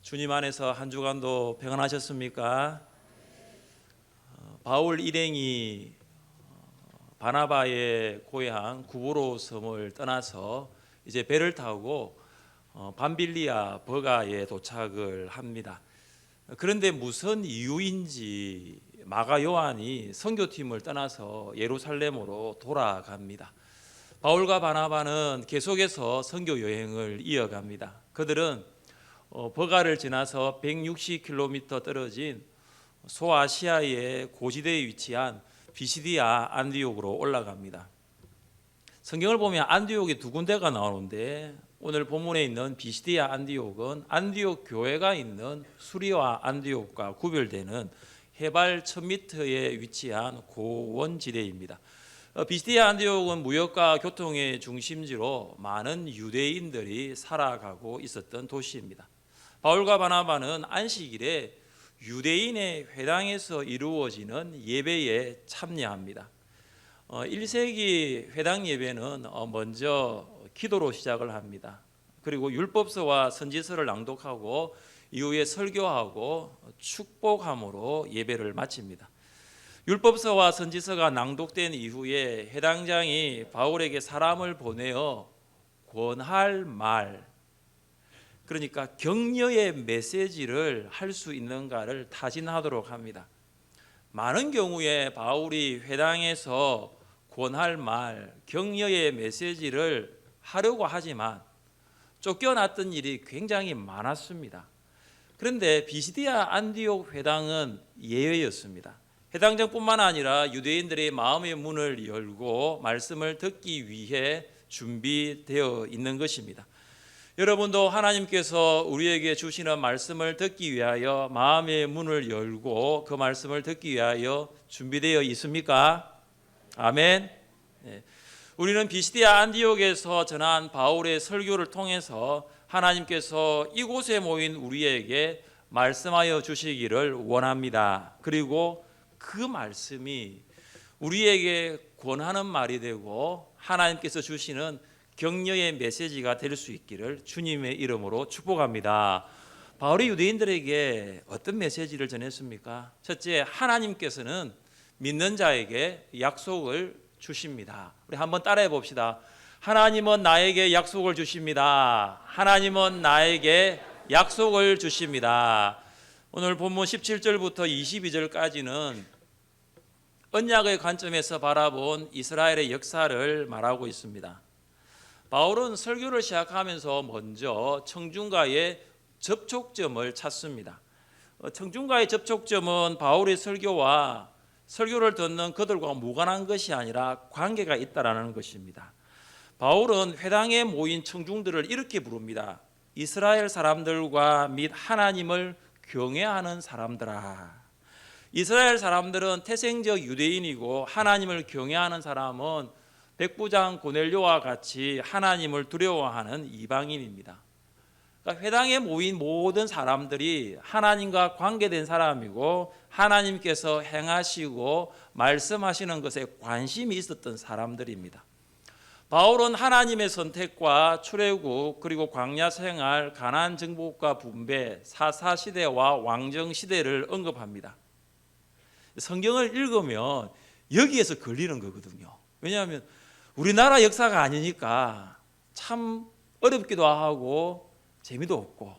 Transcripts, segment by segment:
주님 안에서 한 주간도 평안하셨습니까? 바울 일행이 바나바의 고향 구브로 섬을 떠나서 이제 배를 타고 밤빌리아 버가에 도착을 합니다. 그런데 무슨 이유인지 마가 요한이 선교팀을 떠나서 예루살렘으로 돌아갑니다. 바울과 바나바는 계속해서 선교 여행을 이어갑니다. 그들은 버가를 지나서 160km 떨어진 소아시아의 고지대에 위치한 비시디아 안디옥으로 올라갑니다. 성경을 보면 안디옥이 두 군데가 나오는데 오늘 본문에 있는 비시디아 안디옥은 안디옥 교회가 있는 수리와 안디옥과 구별되는 해발 1000m에 위치한 고원지대입니다. 비시디아 안디옥은 무역과 교통의 중심지로 많은 유대인들이 살아가고 있었던 도시입니다. 바울과 바나바는 안식일에 유대인의 회당에서 이루어지는 예배에 참여합니다. 1세기 회당 예배는 먼저 기도로 시작을 합니다. 그리고 율법서와 선지서를 낭독하고 이후에 설교하고 축복함으로 예배를 마칩니다. 율법서와 선지서가 낭독된 이후에 회당장이 바울에게 사람을 보내어 권할 말, 그러니까 격려의 메시지를 할 수 있는가를 타진하도록 합니다. 많은 경우에 바울이 회당에서 권할 말, 격려의 메시지를 하려고 하지만 쫓겨났던 일이 굉장히 많았습니다. 그런데 비시디아 안디옥 회당은 예외였습니다. 회당장뿐만 아니라 유대인들의 마음의 문을 열고 말씀을 듣기 위해 준비되어 있는 것입니다. 여러분도 하나님께서 우리에게 주시는 말씀을 듣기 위하여 마음의 문을 열고 그 말씀을 듣기 위하여 준비되어 있습니까? 아멘. 네. 우리는 비시디아 안디옥에서 전한 바울의 설교를 통해서 하나님께서 이곳에 모인 우리에게 말씀하여 주시기를 원합니다. 그리고 그 말씀이 우리에게 권하는 말이 되고 하나님께서 주시는 격려의 메시지가 될 수 있기를 주님의 이름으로 축복합니다. 바울이 유대인들에게 어떤 메시지를 전했습니까? 첫째, 하나님께서는 믿는 자에게 약속을 주십니다. 우리 한번 따라해 봅시다. 하나님은 나에게 약속을 주십니다. 하나님은 나에게 약속을 주십니다. 오늘 본문 17절부터 22절까지는 언약의 관점에서 바라본 이스라엘의 역사를 말하고 있습니다. 바울은 설교를 시작하면서 먼저 청중과의 접촉점을 찾습니다. 청중과의 접촉점은 바울의 설교와 설교를 듣는 그들과 무관한 것이 아니라 관계가 있다라는 것입니다. 바울은 회당에 모인 청중들을 이렇게 부릅니다. 이스라엘 사람들과 및 하나님을 경외하는 사람들아. 이스라엘 사람들은 태생적 유대인이고 하나님을 경외하는 사람은 백부장 고넬료와 같이 하나님을 두려워하는 이방인입니다. 그러니까 회당에 모인 모든 사람들이 하나님과 관계된 사람이고 하나님께서 행하시고 말씀하시는 것에 관심이 있었던 사람들입니다. 바울은 하나님의 선택과 출애굽 그리고 광야 생활, 가나안 정복과 분배, 사사 시대와 왕정 시대를 언급합니다. 성경을 읽으면 여기에서 걸리는 거거든요. 왜냐하면 우리나라 역사가 아니니까 참 어렵기도 하고 재미도 없고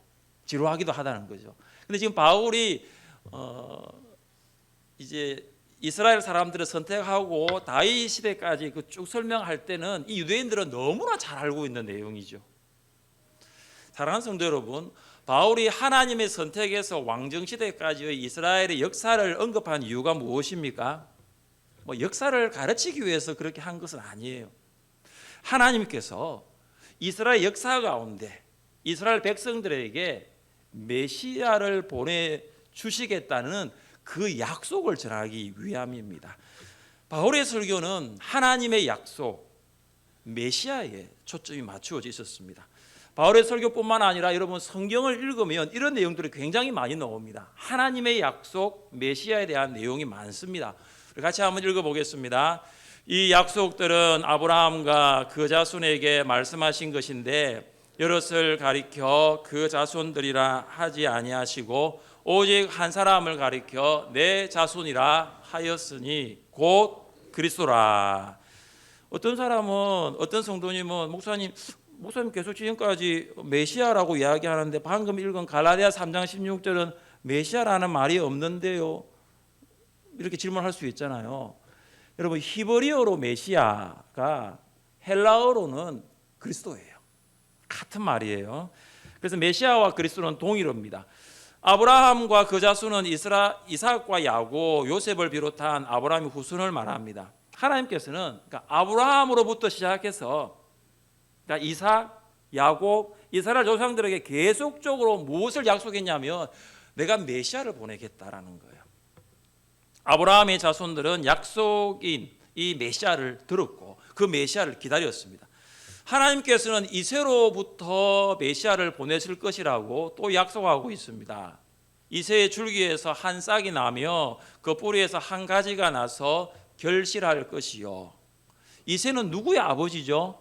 지루하기도 하다는 거죠. 근데 지금 바울이 이제 이스라엘 사람들을 선택하고 다윗 시대까지 쭉 설명할 때는 이 유대인들은 너무나 잘 알고 있는 내용이죠. 사랑하는 성도 여러분, 바울이 하나님의 선택에서 왕정 시대까지의 이스라엘의 역사를 언급한 이유가 무엇입니까? 역사를 가르치기 위해서 그렇게 한 것은 아니에요. 하나님께서 이스라엘 역사 가운데 이스라엘 백성들에게 메시아를 보내주시겠다는 그 약속을 전하기 위함입니다. 바울의 설교는 하나님의 약속, 메시아에 초점이 맞추어져 있었습니다. 바울의 설교뿐만 아니라 여러분 성경을 읽으면 이런 내용들이 굉장히 많이 나옵니다. 하나님의 약속, 메시아에 대한 내용이 많습니다. 같이 한번 읽어보겠습니다. 이 약속들은 아브라함과 그 자손에게 말씀하신 것인데 여럿을 가리켜 그 자손들이라 하지 아니하시고 오직 한 사람을 가리켜 내 자손이라 하였으니 곧 그리스도라. 어떤 사람은, 어떤 성도님은 목사님 계속 지금까지 메시아라고 이야기하는데 방금 읽은 갈라디아 3장 16절은 메시아라는 말이 없는데요, 이렇게 질문할 수 있잖아요. 여러분, 히브리어로 메시아가 헬라어로는 그리스도예요. 같은 말이에요. 그래서 메시아와 그리스도는 동일어입니다. 아브라함과 그 자손은 이삭과 야곱, 요셉을 비롯한 아브라함의 후손을 말합니다. 하나님께서는 그러니까 아브라함으로부터 시작해서 그러니까 이삭, 야곱, 이스라엘 조상들에게 계속적으로 무엇을 약속했냐면 내가 메시아를 보내겠다라는 거예요. 아브라함의 자손들은 약속인 이 메시아를 들었고 그 메시아를 기다렸습니다. 하나님께서는 이새로부터 메시아를 보내실 것이라고 또 약속하고 있습니다. 이새의 줄기에서 한 싹이 나며 그 뿌리에서 한 가지가 나서 결실할 것이요. 이새는 누구의 아버지죠?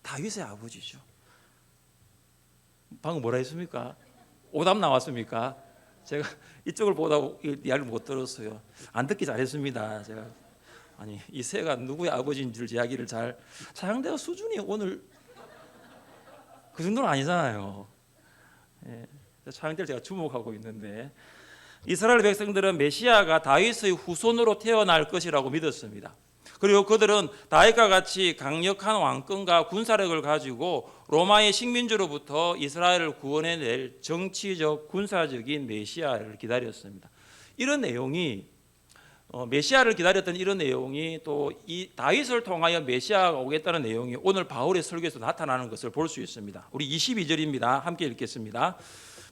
다윗의 아버지죠. 방금 뭐라 했습니까? 오답 나왔습니까? 제가 이쪽을 보다 이야기를 못 들었어요. 안 듣기 잘했습니다. 제가 아니 이새가 누구의 아버지인지 이야기를 잘 사양대가 수준이 오늘 그 정도는 아니잖아요. 사양대를 제가 주목하고 있는데 이스라엘 백성들은 메시아가 다윗의 후손으로 태어날 것이라고 믿었습니다. 그리고 그들은 다윗과 같이 강력한 왕권과 군사력을 가지고 로마의 식민지로부터 이스라엘을 구원해낼 정치적 군사적인 메시아를 기다렸습니다. 이런 내용이 메시아를 기다렸던 이런 내용이 또 이 다윗을 통하여 메시아가 오겠다는 내용이 오늘 바울의 설교에서 나타나는 것을 볼 수 있습니다. 우리 22절입니다. 함께 읽겠습니다.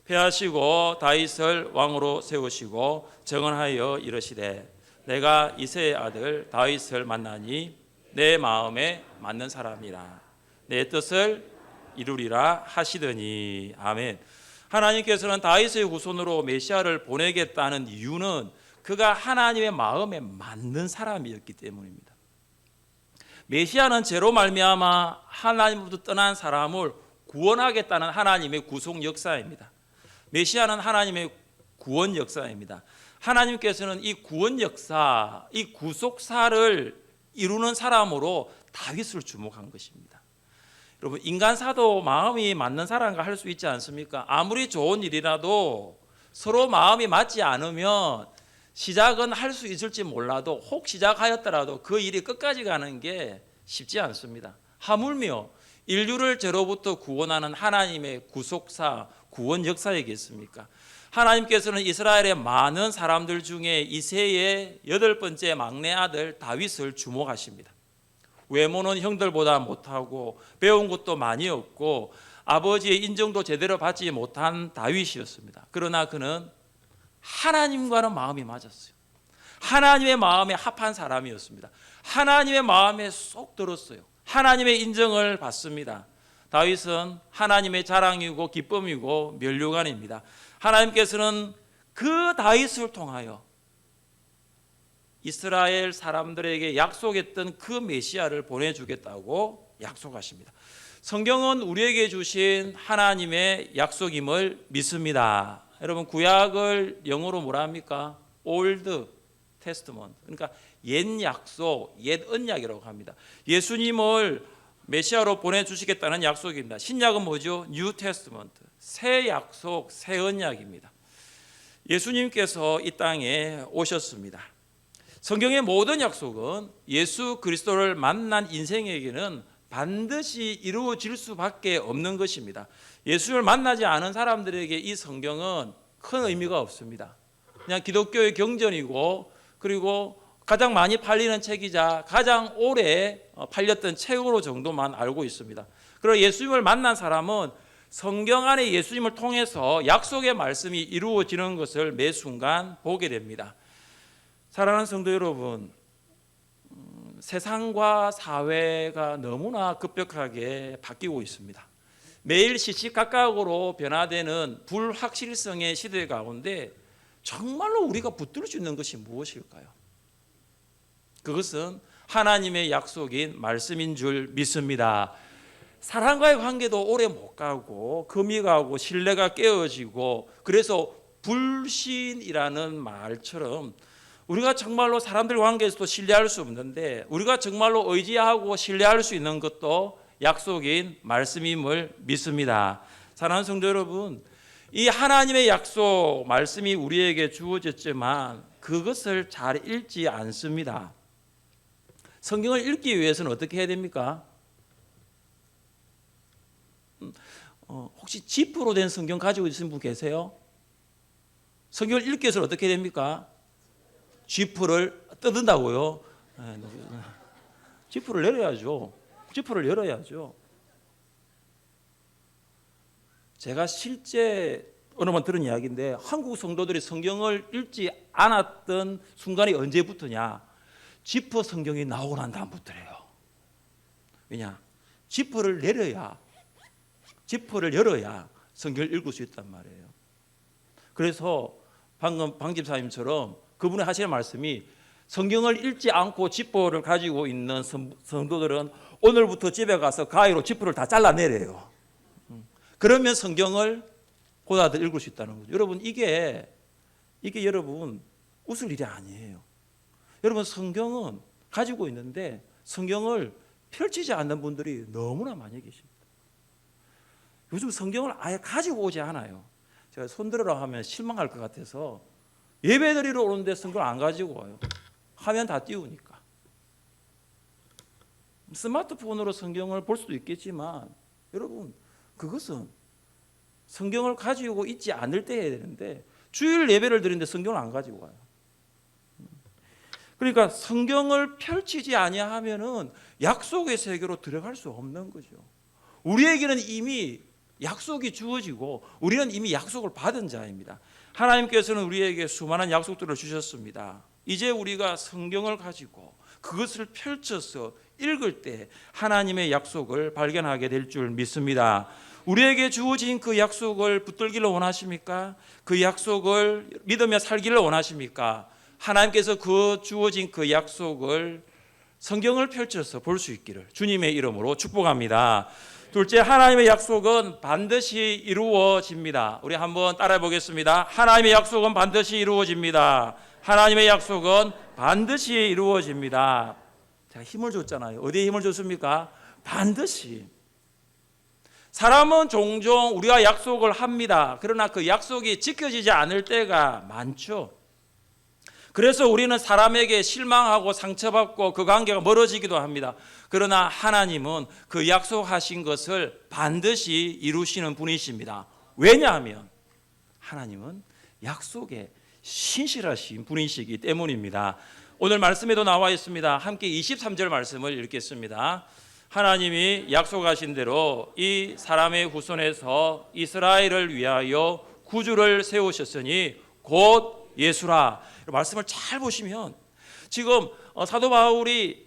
패하시고 다윗을 왕으로 세우시고 정언하여 이르시되 내가 이새의 아들 다윗을 만나니 내 마음에 맞는 사람이라 내 뜻을 이루리라 하시더니. 아멘. 하나님께서는 다윗의 후손으로 메시아를 보내겠다는 이유는 그가 하나님의 마음에 맞는 사람이었기 때문입니다. 메시아는 죄로 말미암아 하나님으로부터 떠난 사람을 구원하겠다는 하나님의 구속 역사입니다. 메시아는 하나님의 구원 역사입니다. 하나님께서는 이 구원 역사, 이 구속사를 이루는 사람으로 다윗을 주목한 것입니다. 여러분, 인간사도 마음이 맞는 사람과 할 수 있지 않습니까? 아무리 좋은 일이라도 서로 마음이 맞지 않으면 시작은 할 수 있을지 몰라도 혹 시작하였더라도 그 일이 끝까지 가는 게 쉽지 않습니다. 하물며 인류를 죄로부터 구원하는 하나님의 구속사, 구원 역사이겠습니까? 하나님께서는 이스라엘의 많은 사람들 중에 이새의 8번째 막내 아들 다윗을 주목하십니다. 외모는 형들보다 못하고 배운 것도 많이 없고 아버지의 인정도 제대로 받지 못한 다윗이었습니다. 그러나 그는 하나님과는 마음이 맞았어요. 하나님의 마음에 합한 사람이었습니다. 하나님의 마음에 쏙 들었어요. 하나님의 인정을 받습니다. 다윗은 하나님의 자랑이고 기쁨이고 면류관입니다. 하나님께서는 그 다윗을 통하여 이스라엘 사람들에게 약속했던 그 메시아를 보내주겠다고 약속하십니다. 성경은 우리에게 주신 하나님의 약속임을 믿습니다. 여러분, 구약을 영어로 뭐라 합니까? Old Testament. 그러니까 옛 약속, 옛 언약이라고 합니다. 예수님을 메시아로 보내주시겠다는 약속입니다. 신약은 뭐죠? New Testament. 새 약속, 새 언약입니다. 예수님께서 이 땅에 오셨습니다. 성경의 모든 약속은 예수 그리스도를 만난 인생에게는 반드시 이루어질 수밖에 없는 것입니다. 예수를 만나지 않은 사람들에게 이 성경은 큰 의미가 없습니다. 그냥 기독교의 경전이고 그리고 가장 많이 팔리는 책이자 가장 오래 팔렸던 책으로 정도만 알고 있습니다. 그리고 예수님을 만난 사람은 성경 안에 예수님을 통해서 약속의 말씀이 이루어지는 것을 매 순간 보게 됩니다. 사랑하는 성도 여러분, 세상과 사회가 너무나 급격하게 바뀌고 있습니다. 매일 시시각각으로 변화되는 불확실성의 시대 가운데 정말로 우리가 붙들 수 있는 것이 무엇일까요? 그것은 하나님의 약속인 말씀인 줄 믿습니다. 사람과의 관계도 오래 못 가고 금이 가고 신뢰가 깨어지고, 그래서 불신이라는 말처럼 우리가 정말로 사람들 관계에서도 신뢰할 수 없는데 우리가 정말로 의지하고 신뢰할 수 있는 것도 약속인 말씀임을 믿습니다. 사랑하는 성도 여러분, 이 하나님의 약속 말씀이 우리에게 주어졌지만 그것을 잘 읽지 않습니다. 성경을 읽기 위해서는 어떻게 해야 됩니까? 혹시 지프로 된 성경 가지고 있으신 분 계세요? 성경을 읽기 위해서는 어떻게 됩니까? 지프를 뜯는다고요? 지프를 열어야죠. 지프를 열어야죠. 제가 실제 어느 번 들은 이야기인데, 한국 성도들이 성경을 읽지 않았던 순간이 언제부터냐? 지프 성경이 나오고 난 다음부터래요. 왜냐? 지프를 열어야 성경을 읽을 수 있단 말이에요. 그래서 방금 방 집사님처럼 그분이 하시는 말씀이, 성경을 읽지 않고 지퍼를 가지고 있는 성도들은 오늘부터 집에 가서 가위로 지퍼를 다 잘라내래요. 그러면 성경을 고다들 읽을 수 있다는 거죠. 여러분, 이게 여러분 웃을 일이 아니에요. 여러분, 성경은 가지고 있는데 성경을 펼치지 않는 분들이 너무나 많이 계십니다. 요즘 성경을 아예 가지고 오지 않아요. 제가 손들으라 하면 실망할 것 같아서 예배드리러 오는데 성경을 안 가지고 와요. 화면 다 띄우니까. 스마트폰으로 성경을 볼 수도 있겠지만 여러분, 그것은 성경을 가지고 있지 않을 때 해야 되는데 주일 예배를 드리는데 성경을 안 가지고 와요. 그러니까 성경을 펼치지 아니하면은 약속의 세계로 들어갈 수 없는 거죠. 우리에게는 이미 약속이 주어지고 우리는 이미 약속을 받은 자입니다. 하나님께서는 우리에게 수많은 약속들을 주셨습니다. 이제 우리가 성경을 가지고 그것을 펼쳐서 읽을 때 하나님의 약속을 발견하게 될 줄 믿습니다. 우리에게 주어진 그 약속을 붙들기를 원하십니까? 그 약속을 믿으며 살기를 원하십니까? 하나님께서 그 주어진 그 약속을 성경을 펼쳐서 볼 수 있기를 주님의 이름으로 축복합니다. 둘째, 하나님의 약속은 반드시 이루어집니다. 우리 한번 따라해 보겠습니다. 하나님의 약속은 반드시 이루어집니다. 하나님의 약속은 반드시 이루어집니다. 제가 힘을 줬잖아요. 어디에 힘을 줬습니까? 반드시. 사람은 종종 우리가 약속을 합니다. 그러나 그 약속이 지켜지지 않을 때가 많죠. 그래서 우리는 사람에게 실망하고 상처받고 그 관계가 멀어지기도 합니다. 그러나 하나님은 그 약속하신 것을 반드시 이루시는 분이십니다. 왜냐하면 하나님은 약속에 신실하신 분이시기 때문입니다. 오늘 말씀에도 나와 있습니다. 함께 23절 말씀을 읽겠습니다. 하나님이 약속하신 대로 이 사람의 후손에서 이스라엘을 위하여 구주를 세우셨으니 곧 예수라. 말씀을 잘 보시면 지금 사도 바울이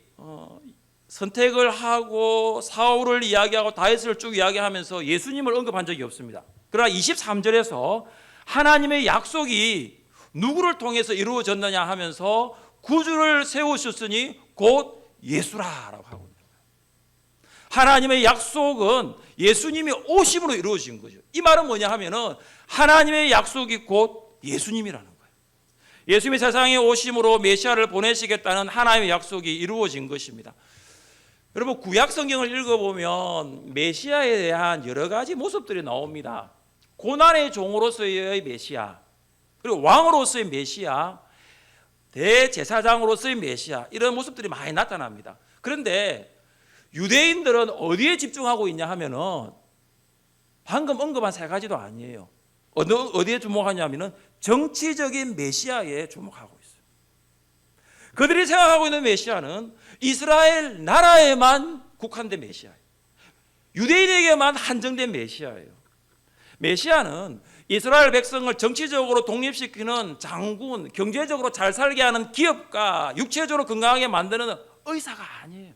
선택을 하고 사울을 이야기하고 다윗을 쭉 이야기하면서 예수님을 언급한 적이 없습니다. 그러나 23절에서 하나님의 약속이 누구를 통해서 이루어졌느냐 하면서 구주를 세우셨으니 곧 예수라라고 하고 있는 거예요. 하나님의 약속은 예수님이 오심으로 이루어진 거죠. 이 말은 뭐냐 하면은 하나님의 약속이 곧 예수님이라는 거예요. 예수님이 세상에 오심으로 메시아를 보내시겠다는 하나님의 약속이 이루어진 것입니다. 여러분, 구약 성경을 읽어보면 메시아에 대한 여러 가지 모습들이 나옵니다. 고난의 종으로서의 메시아, 그리고 왕으로서의 메시아, 대제사장으로서의 메시아, 이런 모습들이 많이 나타납니다. 그런데 유대인들은 어디에 집중하고 있냐 하면은 방금 언급한 세 가지도 아니에요. 어디에 주목하냐면은 정치적인 메시아에 주목하고 있어요. 그들이 생각하고 있는 메시아는 이스라엘 나라에만 국한된 메시아예요. 유대인에게만 한정된 메시아예요. 메시아는 이스라엘 백성을 정치적으로 독립시키는 장군, 경제적으로 잘 살게 하는 기업가, 육체적으로 건강하게 만드는 의사가 아니에요.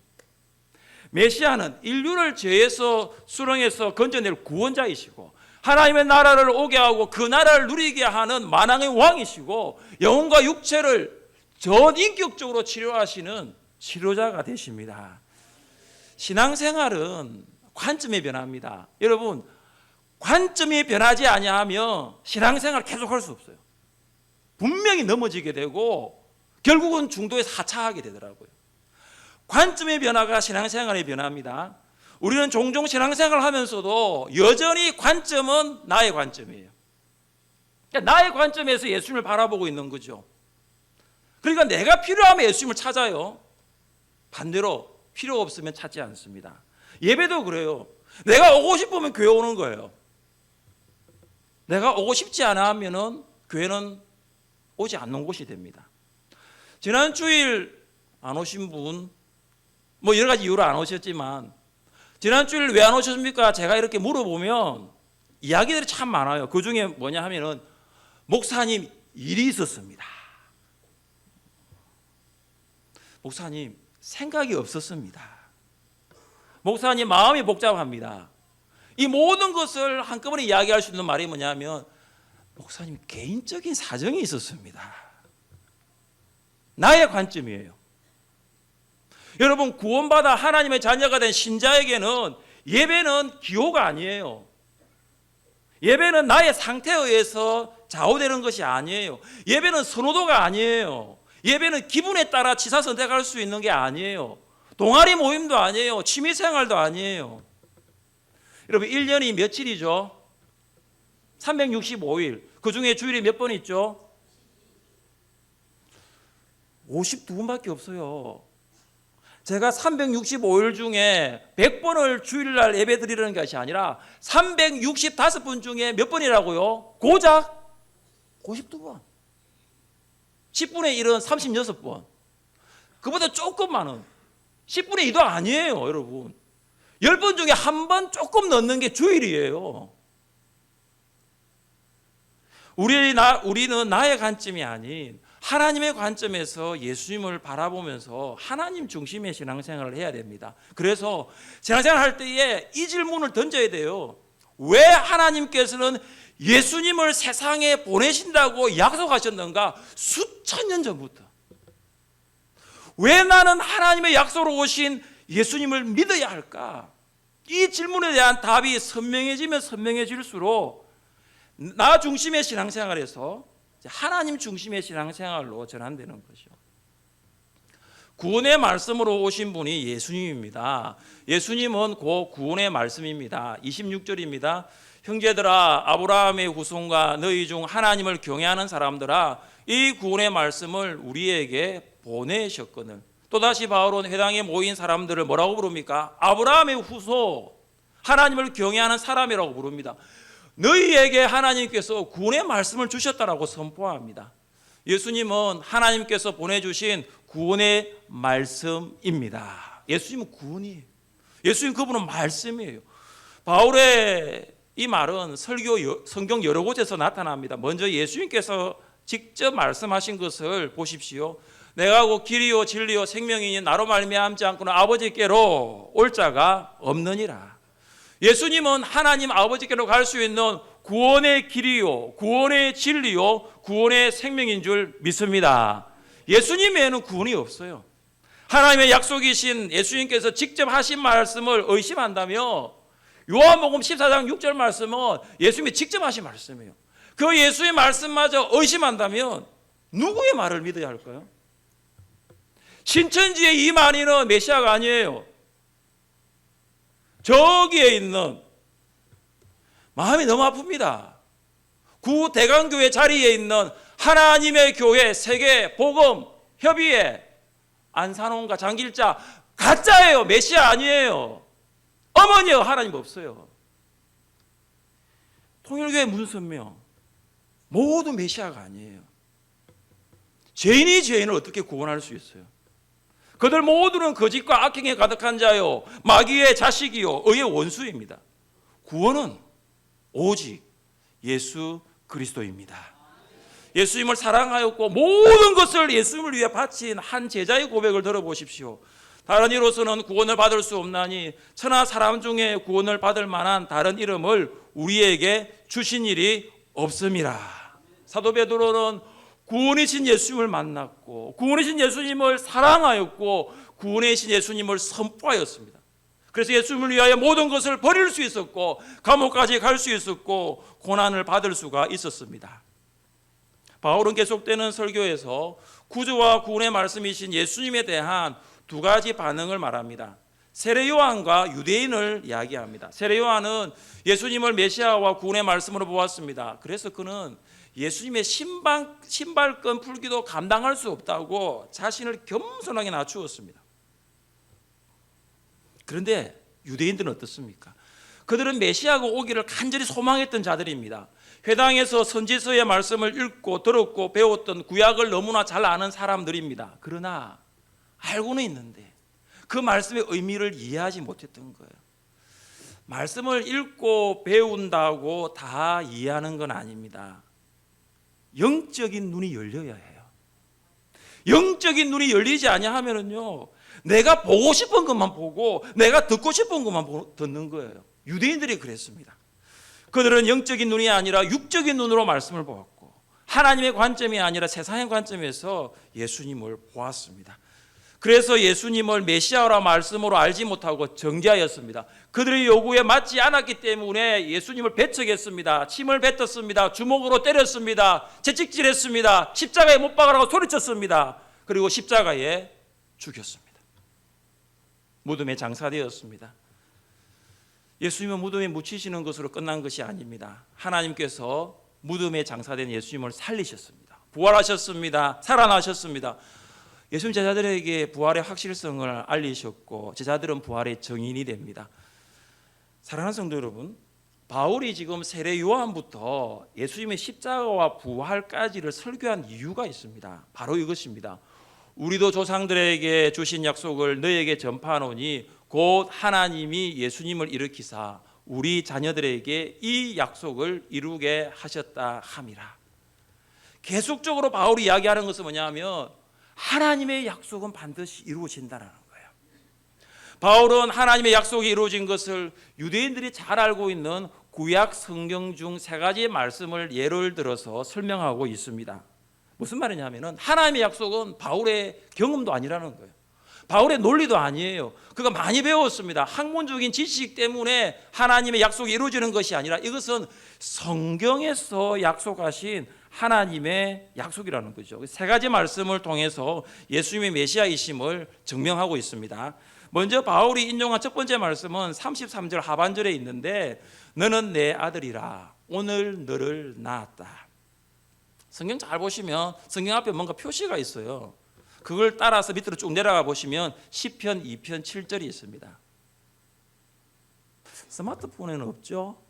메시아는 인류를 죄에서 수렁에서 건져낼 구원자이시고 하나님의 나라를 오게 하고 그 나라를 누리게 하는 만왕의 왕이시고 영혼과 육체를 전인격적으로 치료하시는 치료자가 되십니다. 신앙생활은 관점이 변합니다. 여러분, 관점이 변하지 아니하면 신앙생활 계속할 수 없어요. 분명히 넘어지게 되고 결국은 중도에서 하차하게 되더라고요. 관점의 변화가 신앙생활의 변화입니다. 우리는 종종 신앙생활을 하면서도 여전히 관점은 나의 관점이에요. 그러니까 나의 관점에서 예수님을 바라보고 있는 거죠. 그러니까 내가 필요하면 예수님을 찾아요. 반대로 필요 없으면 찾지 않습니다. 예배도 그래요. 내가 오고 싶으면 교회 오는 거예요. 내가 오고 싶지 않아 하면은 교회는 오지 않는 곳이 됩니다. 지난 주일 안 오신 분, 뭐 여러 가지 이유로 안 오셨지만 지난 주일 왜 안 오셨습니까? 제가 이렇게 물어보면 이야기들이 참 많아요. 그 중에 뭐냐 하면은 목사님 일이 있었습니다. 목사님 생각이 없었습니다. 목사님 마음이 복잡합니다. 이 모든 것을 한꺼번에 이야기할 수 있는 말이 뭐냐면 목사님 개인적인 사정이 있었습니다. 나의 관점이에요. 여러분, 구원받아 하나님의 자녀가 된 신자에게는 예배는 기호가 아니에요. 예배는 나의 상태에 의해서 좌우되는 것이 아니에요. 예배는 선호도가 아니에요. 예배는 기분에 따라 취사 선택할 수 있는 게 아니에요. 동아리 모임도 아니에요. 취미생활도 아니에요. 여러분, 1년이 며칠이죠? 365일. 그 중에 주일이 몇 번 있죠? 52번밖에 없어요. 제가 365일 중에 100번을 주일날 예배 드리려는 것이 아니라 365번 중에 몇 번이라고요? 고작 52번. 10분의 1은 36번. 그보다 조금 많은 10분의 2도 아니에요, 여러분. 10번 중에 한 번 조금 넣는 게 주일이에요. 우리는 나의 관점이 아닌 하나님의 관점에서 예수님을 바라보면서 하나님 중심의 신앙생활을 해야 됩니다. 그래서 신앙생활 할 때에 이 질문을 던져야 돼요. 왜 하나님께서는 예수님을 세상에 보내신다고 약속하셨는가? 수천 년 전부터. 왜 나는 하나님의 약속으로 오신 예수님을 믿어야 할까? 이 질문에 대한 답이 선명해지면 선명해질수록 나 중심의 신앙생활에서 하나님 중심의 신앙생활로 전환되는 것이죠. 구원의 말씀으로 오신 분이 예수님입니다. 예수님은 그 구원의 말씀입니다. 26절입니다. 형제들아, 아브라함의 후손과 너희 중 하나님을 경외하는 사람들아, 이 구원의 말씀을 우리에게 보내셨거늘. 또다시 바울은 회당에 모인 사람들을 뭐라고 부릅니까? 아브라함의 후손, 하나님을 경외하는 사람이라고 부릅니다. 너희에게 하나님께서 구원의 말씀을 주셨다라고 선포합니다. 예수님은 하나님께서 보내주신 구원의 말씀입니다. 예수님은 구원이에요. 예수님 그분은 말씀이에요. 바울의 이 말은 성경 여러 곳에서 나타납니다. 먼저 예수님께서 직접 말씀하신 것을 보십시오. 내가 곧 길이요 진리요 생명이니 나로 말미암지 않고는 아버지께로 올 자가 없느니라. 예수님은 하나님 아버지께로 갈 수 있는 구원의 길이요, 구원의 진리요, 구원의 생명인 줄 믿습니다. 예수님 외에는 구원이 없어요. 하나님의 약속이신 예수님께서 직접 하신 말씀을 의심한다면 요한복음 14장 6절 말씀은 예수님이 직접 하신 말씀이에요. 그 예수의 말씀마저 의심한다면 누구의 말을 믿어야 할까요? 신천지의 이만희는 메시아가 아니에요. 저기에 있는, 마음이 너무 아픕니다. 구 대강교회 자리에 있는 하나님의 교회 세계 복음 협의회 안산홍과 장길자 가짜예요. 메시아 아니에요. 어머니요, 하나님 없어요. 통일교회 문선명 모두 메시아가 아니에요. 죄인이 죄인을 어떻게 구원할 수 있어요? 그들 모두는 거짓과 악행에 가득한 자요, 마귀의 자식이요, 의의 원수입니다. 구원은 오직 예수 그리스도입니다. 예수님을 사랑하였고 모든 것을 예수님을 위해 바친 한 제자의 고백을 들어보십시오. 다른 이로서는 구원을 받을 수 없나니 천하 사람 중에 구원을 받을 만한 다른 이름을 우리에게 주신 일이 없음이라. 사도 베드로는 구원이신 예수님을 만났고 구원이신 예수님을 사랑하였고 구원이신 예수님을 선포하였습니다. 그래서 예수님을 위하여 모든 것을 버릴 수 있었고 감옥까지 갈 수 있었고 고난을 받을 수가 있었습니다. 바울은 계속되는 설교에서 구주와 구원의 말씀이신 예수님에 대한 두 가지 반응을 말합니다. 세례 요한과 유대인을 이야기합니다. 세례 요한은 예수님을 메시아와 구원의 말씀으로 보았습니다. 그래서 그는 예수님의 신발끈 풀기도 감당할 수 없다고 자신을 겸손하게 낮추었습니다. 그런데 유대인들은 어떻습니까? 그들은 메시아가 오기를 간절히 소망했던 자들입니다. 회당에서 선지서의 말씀을 읽고 들었고 배웠던 구약을 너무나 잘 아는 사람들입니다. 그러나 알고는 있는데 그 말씀의 의미를 이해하지 못했던 거예요. 말씀을 읽고 배운다고 다 이해하는 건 아닙니다. 영적인 눈이 열려야 해요. 영적인 눈이 열리지 아니하면은요, 내가 보고 싶은 것만 보고 내가 듣고 싶은 것만 듣는 거예요. 유대인들이 그랬습니다. 그들은 영적인 눈이 아니라 육적인 눈으로 말씀을 보았고 하나님의 관점이 아니라 세상의 관점에서 예수님을 보았습니다. 그래서 예수님을 메시아라 말씀으로 알지 못하고 정죄하였습니다. 그들의 요구에 맞지 않았기 때문에 예수님을 배척했습니다. 침을 뱉었습니다. 주먹으로 때렸습니다. 채찍질했습니다. 십자가에 못 박으라고 소리쳤습니다. 그리고 십자가에 죽였습니다. 무덤에 장사되었습니다. 예수님은 무덤에 묻히시는 것으로 끝난 것이 아닙니다. 하나님께서 무덤에 장사된 예수님을 살리셨습니다. 부활하셨습니다. 살아나셨습니다. 예수님 제자들에게 부활의 확실성을 알리셨고 제자들은 부활의 증인이 됩니다. 사랑하는 성도 여러분, 바울이 지금 세례 요한부터 예수님의 십자가와 부활까지를 설교한 이유가 있습니다. 바로 이것입니다. 우리도 조상들에게 주신 약속을 너에게 전파하노니 곧 하나님이 예수님을 일으키사 우리 자녀들에게 이 약속을 이루게 하셨다 함이라. 계속적으로 바울이 이야기하는 것은 뭐냐면 하나님의 약속은 반드시 이루어진다는 거예요. 바울은 하나님의 약속이 이루어진 것을 유대인들이 잘 알고 있는 구약 성경 중 세 가지의 말씀을 예를 들어서 설명하고 있습니다. 무슨 말이냐면 하나님의 약속은 바울의 경험도 아니라는 거예요. 바울의 논리도 아니에요. 그가 많이 배웠습니다. 학문적인 지식 때문에 하나님의 약속이 이루어지는 것이 아니라 이것은 성경에서 약속하신 하나님의 약속이라는 거죠. 세 가지 말씀을 통해서 예수님의 메시아이심을 증명하고 있습니다. 먼저 바울이 인용한 첫 번째 말씀은 33절 하반절에 있는데 너는 내 아들이라 오늘 너를 낳았다. 성경 잘 보시면 성경 앞에 뭔가 표시가 있어요. 그걸 따라서 밑으로 쭉 내려가 보시면 시편 2편 7절이 있습니다. 스마트폰에는 없죠?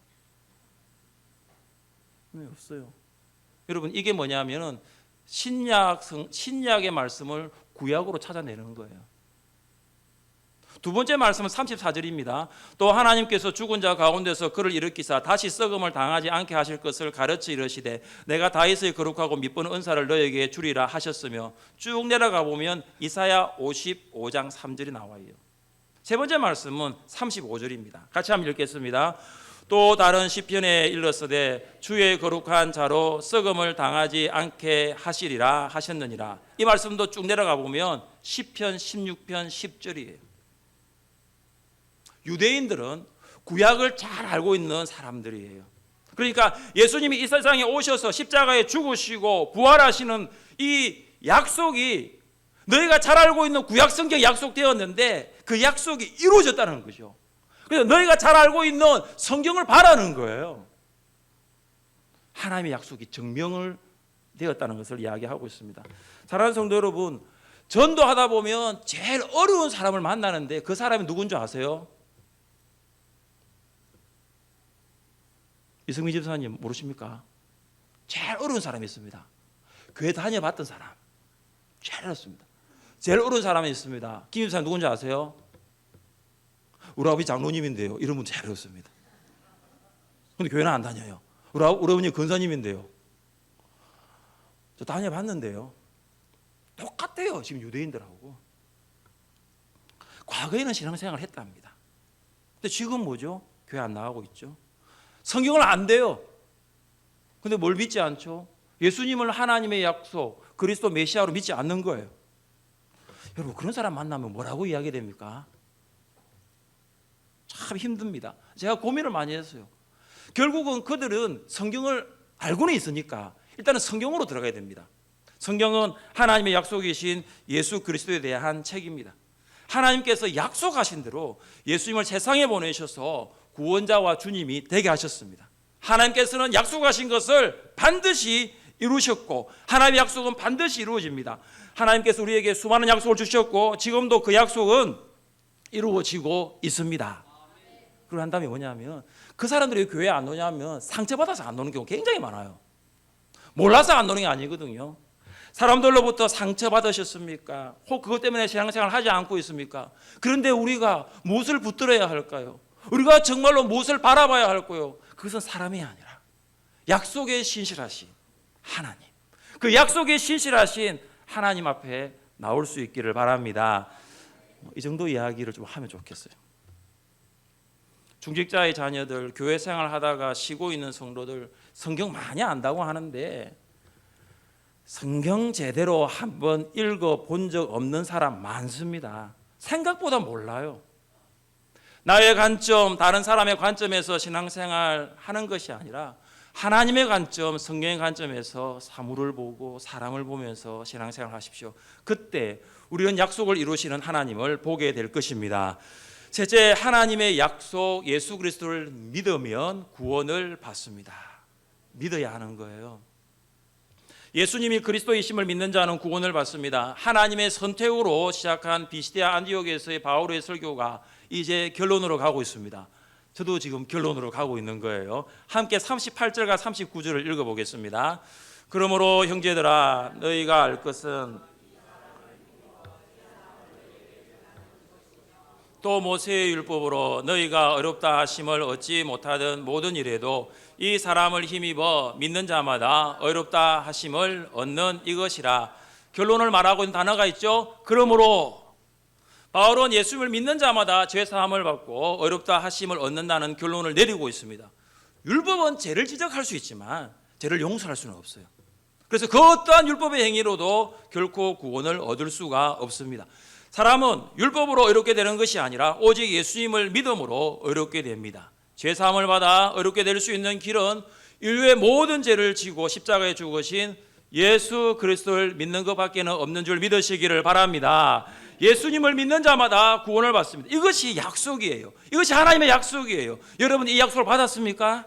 네, 없어요. 여러분 이게 뭐냐면은 신약의 말씀을 구약으로 찾아내는 거예요. 두 번째 말씀은 34절입니다. 또 하나님께서 죽은 자 가운데서 그를 일으키사 다시 썩음을 당하지 않게 하실 것을 가르치 이르시되 내가 다윗의 거룩하고 미쁜 은사를 너에게 주리라 하셨으며 쭉 내려가 보면 이사야 55장 3절이 나와요. 세 번째 말씀은 35절입니다. 같이 한번 읽겠습니다. 또 다른 시편에 일렀으되 주의 거룩한 자로 썩음을 당하지 않게 하시리라 하셨느니라. 이 말씀도 쭉 내려가 보면 시편 16편 10절이에요. 유대인들은 구약을 잘 알고 있는 사람들이에요. 그러니까 예수님이 이 세상에 오셔서 십자가에 죽으시고 부활하시는 이 약속이 너희가 잘 알고 있는 구약 성경에 약속되었는데 그 약속이 이루어졌다는 거죠. 그래서 너희가 잘 알고 있는 성경을 바라는 거예요. 하나님의 약속이 증명을 되었다는 것을 이야기하고 있습니다. 사랑하는 성도 여러분, 전도하다 보면 제일 어려운 사람을 만나는데 그 사람이 누군지 아세요? 이승민 집사님 모르십니까? 제일 어려운 사람이 있습니다. 교회 다녀봤던 사람 제일 어렵습니다. 제일 어려운 사람이 있습니다. 김 집사님 누군지 아세요? 우리 아버지 장로님인데요. 이런 분 제일 어렵습니다. 근데 교회는 안 다녀요. 우리 아버님 권사님인데요. 저 다녀봤는데요. 똑같아요. 지금 유대인들하고. 과거에는 신앙생활을 했답니다. 근데 지금 뭐죠? 교회 안 나가고 있죠. 성경을 안 돼요. 근데 뭘 믿지 않죠? 예수님을 하나님의 약속, 그리스도 메시아로 믿지 않는 거예요. 여러분 그런 사람 만나면 뭐라고 이야기됩니까? 참 힘듭니다. 제가 고민을 많이 했어요. 결국은 그들은 성경을 알고는 있으니까 일단은 성경으로 들어가야 됩니다. 성경은 하나님의 약속이신 예수 그리스도에 대한 책입니다. 하나님께서 약속하신 대로 예수님을 세상에 보내셔서 구원자와 주님이 되게 하셨습니다. 하나님께서는 약속하신 것을 반드시 이루셨고 하나님의 약속은 반드시 이루어집니다. 하나님께서 우리에게 수많은 약속을 주셨고 지금도 그 약속은 이루어지고 있습니다. 그리고 한 다음에 뭐냐면 그 사람들이 교회에 안 오냐면 상처받아서 안 오는 경우 굉장히 많아요. 몰라서 안 오는 게 아니거든요. 사람들로부터 상처받으셨습니까? 혹 그것 때문에 신앙생활을 하지 않고 있습니까? 그런데 우리가 무엇을 붙들어야 할까요? 우리가 정말로 무엇을 바라봐야 할까요? 그것은 사람이 아니라 약속에 신실하신 하나님, 그 약속에 신실하신 하나님 앞에 나올 수 있기를 바랍니다. 이 정도 이야기를 좀 하면 좋겠어요. 중직자의 자녀들, 교회 생활하다가 쉬고 있는 성도들 성경 많이 안다고 하는데 성경 제대로 한번 읽어본 적 없는 사람 많습니다. 생각보다 몰라요. 나의 관점, 다른 사람의 관점에서 신앙생활 하는 것이 아니라 하나님의 관점, 성경의 관점에서 사물을 보고 사람을 보면서 신앙생활 하십시오. 그때 우리는 약속을 이루시는 하나님을 보게 될 것입니다. 셋째, 하나님의 약속 예수 그리스도를 믿으면 구원을 받습니다. 믿어야 하는 거예요. 예수님이 그리스도이심을 믿는 자는 구원을 받습니다. 하나님의 선택으로 시작한 비시디아 안디옥에서의 바울의 설교가 이제 결론으로 가고 있습니다. 저도 지금 결론으로 가고 있는 거예요. 함께 38절과 39절을 읽어보겠습니다. 그러므로 형제들아 너희가 알 것은 또 모세의 율법으로 너희가 어렵다 하심을 얻지 못하던 모든 일에도 이 사람을 힘입어 믿는 자마다 어렵다 하심을 얻는 이것이라. 결론을 말하고 있는 단어가 있죠. 그러므로 바울은 예수님을 믿는 자마다 죄사함을 받고 어렵다 하심을 얻는다는 결론을 내리고 있습니다. 율법은 죄를 지적할 수 있지만 죄를 용서할 수는 없어요. 그래서 그 어떠한 율법의 행위로도 결코 구원을 얻을 수가 없습니다. 사람은 율법으로 어렵게 되는 것이 아니라 오직 예수님을 믿음으로 어렵게 됩니다. 죄사함을 받아 어렵게 될 수 있는 길은 인류의 모든 죄를 지고 십자가에 죽으신 예수 그리스도를 믿는 것밖에는 없는 줄 믿으시기를 바랍니다. 예수님을 믿는 자마다 구원을 받습니다. 이것이 약속이에요. 이것이 하나님의 약속이에요. 여러분 이 약속을 받았습니까?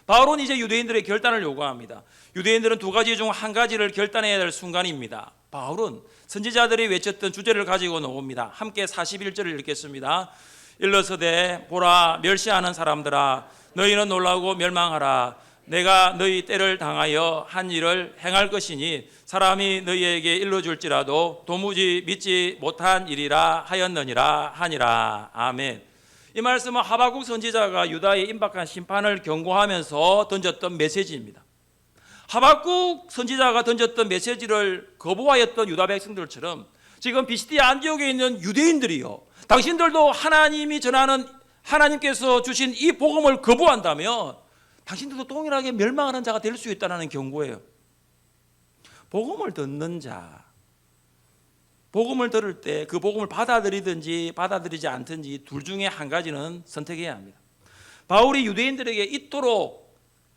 바울은 이제 유대인들의 결단을 요구합니다. 유대인들은 두 가지 중 한 가지를 결단해야 될 순간입니다. 바울은 선지자들이 외쳤던 주제를 가지고 나옵니다. 함께 41절을 읽겠습니다. 일러서되 보라 멸시하는 사람들아 너희는 놀라고 멸망하라. 내가 너희 때를 당하여 한 일을 행할 것이니 사람이 너희에게 일러줄지라도 도무지 믿지 못한 일이라 하였느니라 하니라. 아멘. 이 말씀은 하박국 선지자가 유다에 임박한 심판을 경고하면서 던졌던 메시지입니다. 하박국 선지자가 던졌던 메시지를 거부하였던 유다 백성들처럼 지금 비시디아 안디옥에 있는 유대인들이요, 당신들도 하나님이 전하는 하나님께서 주신 이 복음을 거부한다면 당신들도 동일하게 멸망하는 자가 될 수 있다는 경고예요. 복음을 듣는 자, 복음을 들을 때 그 복음을 받아들이든지 받아들이지 않든지 둘 중에 한 가지는 선택해야 합니다. 바울이 유대인들에게 이토록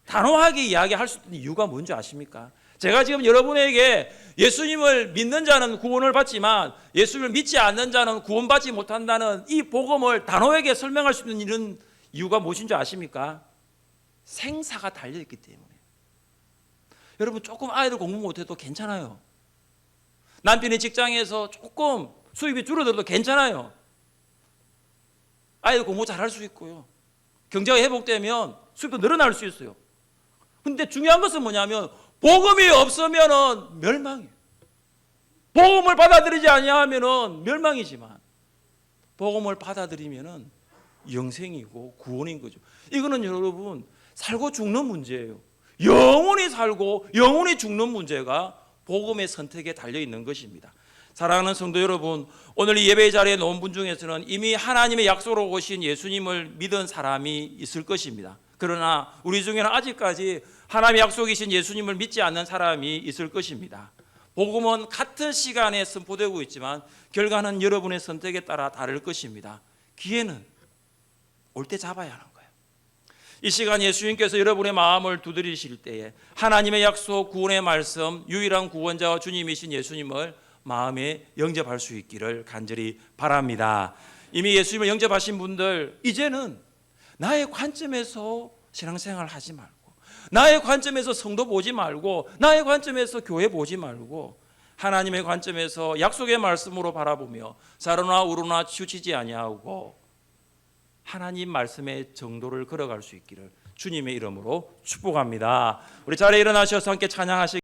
단호하게 이야기할 수 있는 이유가 뭔지 아십니까? 제가 지금 여러분에게 예수님을 믿는 자는 구원을 받지만 예수님을 믿지 않는 자는 구원받지 못한다는 이 복음을 단호하게 설명할 수 있는 이런 이유가 무엇인지 아십니까? 생사가 달려있기 때문에. 여러분 조금 아이들 공부 못해도 괜찮아요. 남편이 직장에서 조금 수입이 줄어들어도 괜찮아요. 아이들 공부 잘할 수 있고요. 경제가 회복되면 수입도 늘어날 수 있어요. 근데 중요한 것은 뭐냐면 복음이 없으면 멸망이에요. 복음을 받아들이지 아니하면 멸망이지만 복음을 받아들이면 영생이고 구원인 거죠. 이거는 여러분 살고 죽는 문제예요. 영원히 살고 영원히 죽는 문제가 복음의 선택에 달려있는 것입니다. 사랑하는 성도 여러분, 오늘 이 예배 자리에 놓은 분 중에서는 이미 하나님의 약속으로 오신 예수님을 믿은 사람이 있을 것입니다. 그러나 우리 중에는 아직까지 하나님의 약속이신 예수님을 믿지 않는 사람이 있을 것입니다. 복음은 같은 시간에 선포되고 있지만 결과는 여러분의 선택에 따라 다를 것입니다. 기회는 올 때 잡아야 하는 거예요. 이 시간 예수님께서 여러분의 마음을 두드리실 때에 하나님의 약속, 구원의 말씀, 유일한 구원자와 주님이신 예수님을 마음에 영접할 수 있기를 간절히 바랍니다. 이미 예수님을 영접하신 분들, 이제는 나의 관점에서 신앙생활 하지 말고, 나의 관점에서 성도 보지 말고, 나의 관점에서 교회 보지 말고, 하나님의 관점에서 약속의 말씀으로 바라보며 사로나 우로나 치우치지 아니하고 하나님 말씀의 정도를 걸어갈 수 있기를 주님의 이름으로 축복합니다. 우리 자리에 일어나셔서 함께 찬양하시기